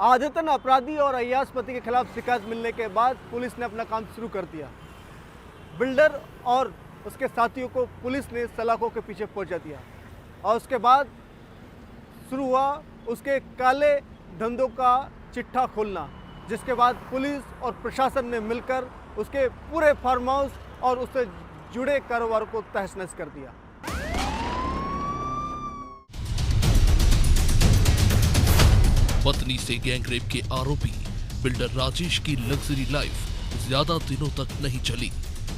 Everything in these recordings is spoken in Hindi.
आदतन अपराधी और अय्याजपति के खिलाफ शिकायत मिलने के बाद पुलिस ने अपना काम शुरू कर दिया। बिल्डर और उसके साथियों को पुलिस ने सलाखों के पीछे पहुंचा दिया और उसके बाद शुरू हुआ उसके काले धंधों का चिट्ठा खोलना, जिसके बाद पुलिस और प्रशासन ने मिलकर उसके पूरे फार्म हाउस और उससे जुड़े कारोबार को तहस नहस कर दिया। पत्नी से गैंगरेप के आरोपी बिल्डर राजेश की लग्जरी लाइफ ज्यादा दिनों तक नहीं चली।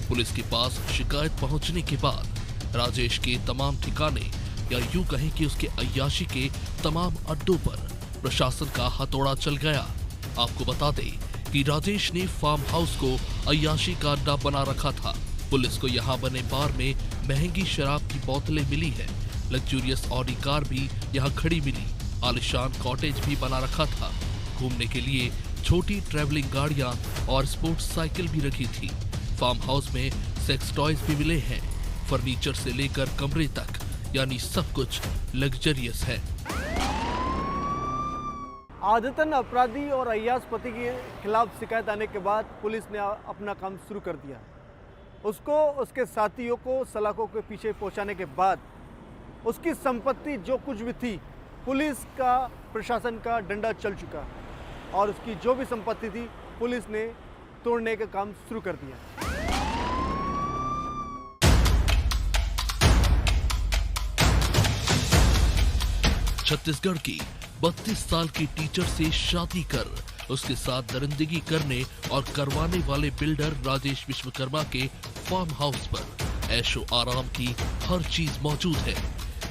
पुलिस के पास शिकायत पहुंचने के बाद राजेश के तमाम ठिकाने या यूं कहें कि उसके अय्याशी के तमाम अड्डों पर प्रशासन का हथौड़ा चल गया। आपको बता दें कि राजेश ने फार्म हाउस को अय्याशी का अड्डा बना रखा था। पुलिस को यहाँ बने बार में महंगी शराब की बोतलें मिली है। लग्जूरियस ऑडी कार भी यहाँ खड़ी मिली। आलिशान कॉटेज भी बना रखा था। घूमने के लिए छोटी ट्रैवलिंग गाड़ियां और स्पोर्ट्स साइकिल भी रखी थी। फार्म हाउस में सेक्स टॉयज भी मिले हैं। फर्नीचर से लेकर कमरे तक, यानी सब कुछ लग्जरियस है। आदतन अपराधी और अय्याजपति के खिलाफ शिकायत आने के बाद पुलिस ने अपना काम शुरू कर दिया। उसको उसके साथियों को सलाखों के पीछे पहुंचाने के बाद उसकी संपत्ति जो कुछ भी थी, पुलिस का प्रशासन का डंडा चल चुका और उसकी जो भी संपत्ति थी पुलिस ने तोड़ने का काम शुरू कर दिया। छत्तीसगढ़ की 32 साल की टीचर से शादी कर उसके साथ दरिंदगी करने और करवाने वाले बिल्डर राजेश विश्वकर्मा के फार्म हाउस पर ऐशो आराम की हर चीज मौजूद है।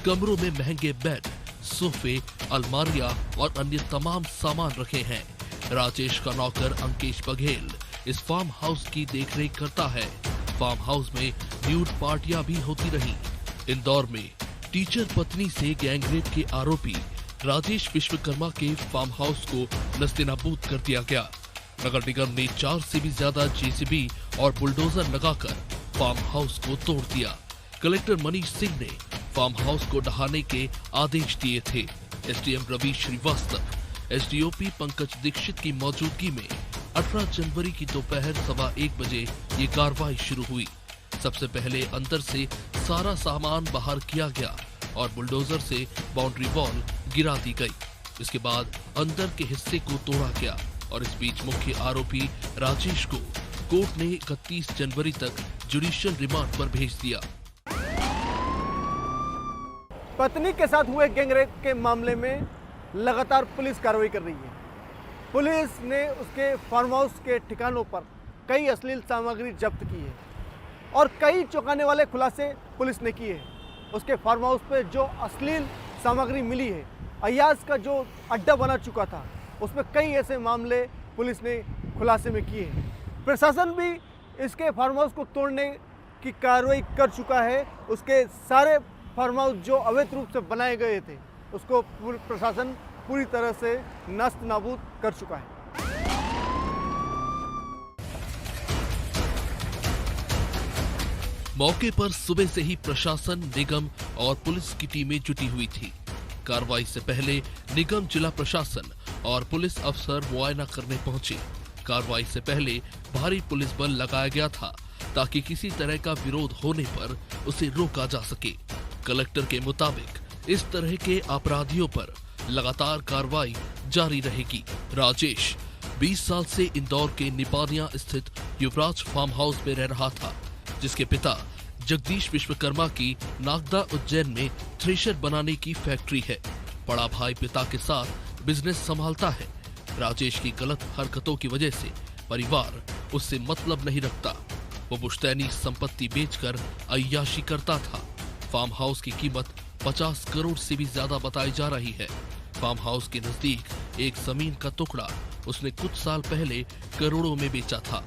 कमरों में महंगे बेड, सोफे, अलमारियां और अन्य तमाम सामान रखे हैं। राजेश का नौकर अंकेश बघेल इस फार्म हाउस की देखरेख करता है। फार्म हाउस में न्यूड पार्टियां भी होती रही। इंदौर में टीचर पत्नी से गैंगरेप के आरोपी राजेश विश्वकर्मा के फार्म हाउस को नस्तेनाबूद कर दिया गया। नगर निगम ने 4 से भी ज्यादा जेसीबी और बुलडोजर लगाकर फार्म हाउस को तोड़ दिया। कलेक्टर मनीष सिंह ने फार्म हाउस को ढहाने के आदेश दिए थे। एसडीएम रवि श्रीवास्तव, एसडीओपी पंकज दीक्षित की मौजूदगी में 18 जनवरी की दोपहर 1:15 बजे ये कार्रवाई शुरू हुई। सबसे पहले अंदर से सारा सामान बाहर किया गया और बुलडोजर से बाउंड्री वॉल गिरा दी गई। इसके बाद अंदर के हिस्से को तोड़ा गया और इस बीच मुख्य आरोपी राजेश को कोर्ट ने 31 जनवरी तक जुडिशियल रिमांड पर भेज दिया। पत्नी के साथ हुए गैंगरेप के मामले में लगातार पुलिस कार्रवाई कर रही है। पुलिस ने उसके फार्म हाउस के ठिकानों पर कई अश्लील सामग्री जब्त की है और कई चौंकाने वाले खुलासे पुलिस ने किए हैं। उसके फार्म हाउस पे जो अश्लील सामग्री मिली है, अय्याज का जो अड्डा बना चुका था, उसमें कई ऐसे मामले पुलिस ने खुलासे में किए हैं। प्रशासन भी इसके फार्म हाउस को तोड़ने की कार्रवाई कर चुका है। उसके सारे फार्म हाउस जो अवैध रूप से बनाए गए थे, उसको प्रशासन पूरी तरह से नष्ट नाबूद कर चुका है। मौके पर सुबह से ही प्रशासन, निगम और पुलिस की टीमें जुटी हुई थी। कार्रवाई से पहले निगम, जिला प्रशासन और पुलिस अफसर मुआयना करने पहुंचे। कार्रवाई से पहले भारी पुलिस बल लगाया गया था ताकि किसी तरह का विरोध होने पर उसे रोका जा सके। कलेक्टर के मुताबिक इस तरह के अपराधियों पर लगातार कार्रवाई जारी रहेगी। राजेश 20 साल से इंदौर के निपानिया स्थित युवराज फार्म हाउस में रह रहा था, जिसके पिता जगदीश विश्वकर्मा की नागदा उज्जैन में थ्रेशर बनाने की फैक्ट्री है। बड़ा भाई पिता के साथ बिजनेस संभालता है। राजेश की गलत हरकतों की वजह से परिवार उससे मतलब नहीं रखता। वो पुश्तैनी संपत्ति बेचकर अय्याशी करता था। फार्म हाउस की कीमत 50 करोड़ से भी ज्यादा बताई जा रही है। फार्म हाउस के नजदीक एक जमीन का टुकड़ा उसने कुछ साल पहले करोड़ों में बेचा था।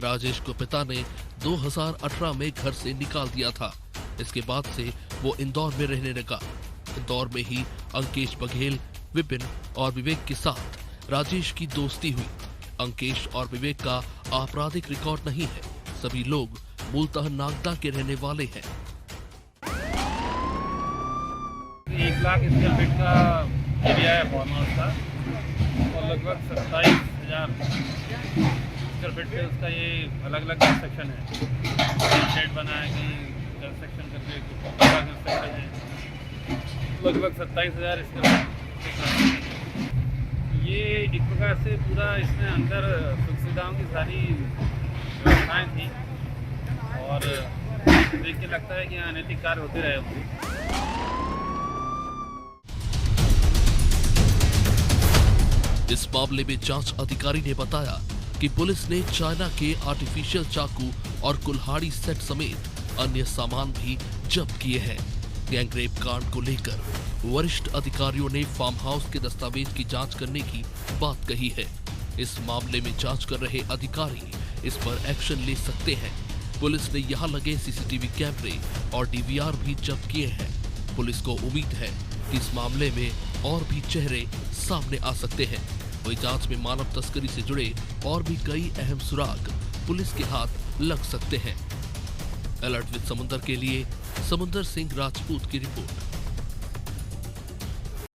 राजेश को पिता ने 2018 में घर से निकाल दिया था। इसके बाद से वो इंदौर में रहने लगा। इंदौर में ही अंकेश बघेल, विपिन और विवेक के साथ राजेश की दोस्ती हुई। अंकेश और विवेक का आपराधिक रिकॉर्ड नहीं है। सभी लोग मूलतः नागदा के रहने वाले हैं। 1 लाख स्क्वायर फीट का एरिया है फार्म हाउस का और लगभग 27,000 स्क्वायर फीट पे उसका ये अलग अलग कंस्ट्रक्शन है। शेड बना है कि कंस्ट्रक्शन करके पक्का कंस्ट्रक्शन है, लगभग 27,000 स्क्वायर फीट। ये एक प्रकार से पूरा इसमें अंदर सुख सुविधाओं की सारी व्यवस्थाएँ थी और देख के लगता है कि अनैतिक कार्य होते रहे होंगे। इस मामले में जांच अधिकारी ने बताया कि पुलिस ने चाइना के आर्टिफिशियल चाकू और कुल्हाड़ी सेट समेत अन्य सामान भी जब्त किए हैं। गैंगरेप कांड को लेकर वरिष्ठ अधिकारियों ने फार्म हाउस के दस्तावेज की जांच करने की बात कही है। इस मामले में जांच कर रहे अधिकारी इस पर एक्शन ले सकते हैं। पुलिस ने यहां लगे सीसीटीवी कैमरे और डीवीआर भी जब्त किए हैं। पुलिस को उम्मीद है कि इस मामले में और भी चेहरे सामने आ सकते हैं। वही जांच में मानव तस्करी से जुड़े और भी कई अहम सुराग पुलिस के हाथ लग सकते हैं। अलर्ट विद समुंदर के लिए समुंदर सिंह राजपूत की रिपोर्ट।